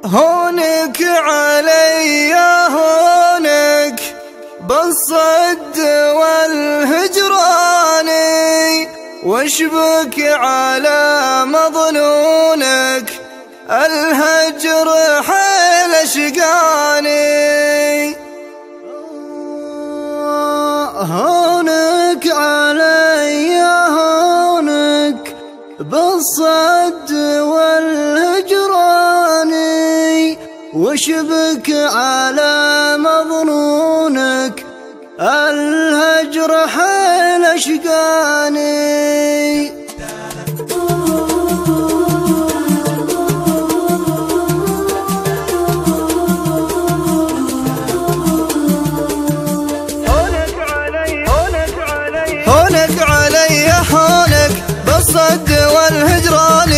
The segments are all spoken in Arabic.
هونك علي هونك بالصد والهجران، واشبك على مظنونك الهجر حيل اشقاني. هونك علي هونك بالصد والهجران، واشبك على مظنونك الهجر حيل اشقاني. هونك علي هونك بالصد والهجران،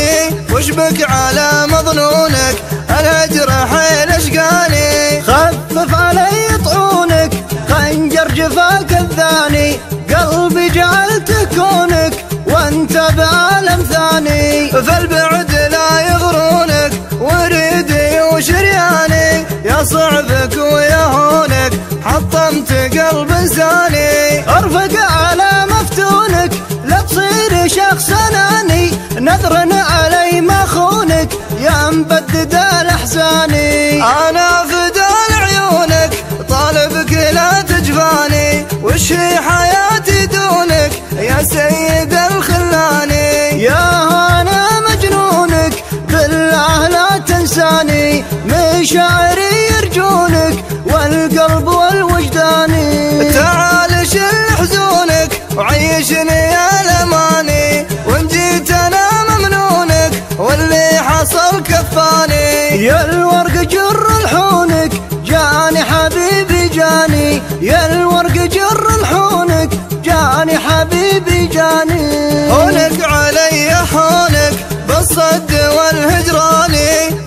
واشبك على مظنونك الهجر حيل اشقاني. خفف علي طعونك خنجر جفاك الثاني، قلبي جعلت كونك وانت بعالم ثاني. فالبعد لا يغرونك وريدي وشرياني، يا صعبك ويا هونك حطمت قلب انساني. ارفق على مفتونك لا تصير شخص اناني، نذر علي ما خونك يا مبدد الاحزاني. انا فدال عيونك طالبك لا تجفاني، وش هي حياتي دونك يا سيد الخلاني. يا انا مجنونك بالله لا تنساني، مشاعري يرجونك والقلب والوجداني. تعال شل حزونك وعيشني يا الاماني، وان جيت انا ممنونك واللي حصل كفاني. يا الورق جر لحونك جاني حبيبي جاني، يا الورق جر لحونك جاني حبيبي جاني. هونك علي هونك بالصد والهجران،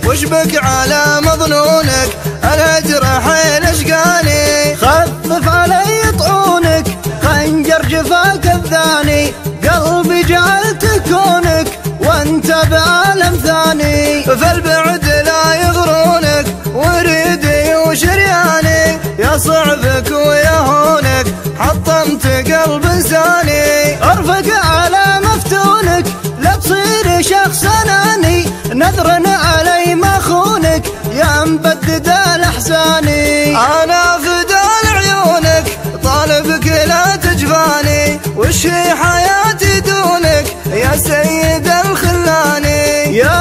واشبك على مظنونك الهجر حيل اشقاني. خفف علي طعونك خنجر جفاك الثاني، قلبي جعلت كونك وانت بعالم ثاني. فالبعد لا يغرونك وريدي وشرياني، يا صعبك ويا هونك حطمت قلب انساني. ارفق على مفتونك لا تصير شخص اناني، نذر علي ما خونك يا مبدد الاحزاني. انا فدال عيونك طالبك لا تجفاني، وش هي حياتي دونك يا سيد الخلاني. يا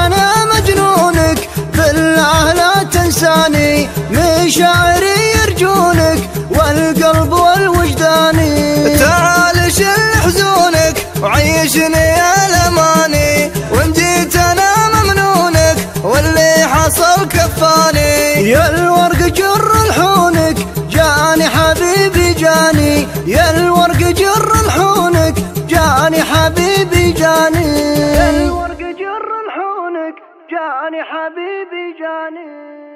انا مجنونك بالله لا تنساني، مشاعري يرجونك والقلب والوجداني. تعال شل حزونك وعيشني يا الاماني، وان جيت انا ممنونك واللي حصل كفاني. يا الورق جر لحونك جاني حبيبي جاني، يا الورق جر لحونك جاني حبيبي جاني. يا الورق جر لحونك جاني حبيبي جاني.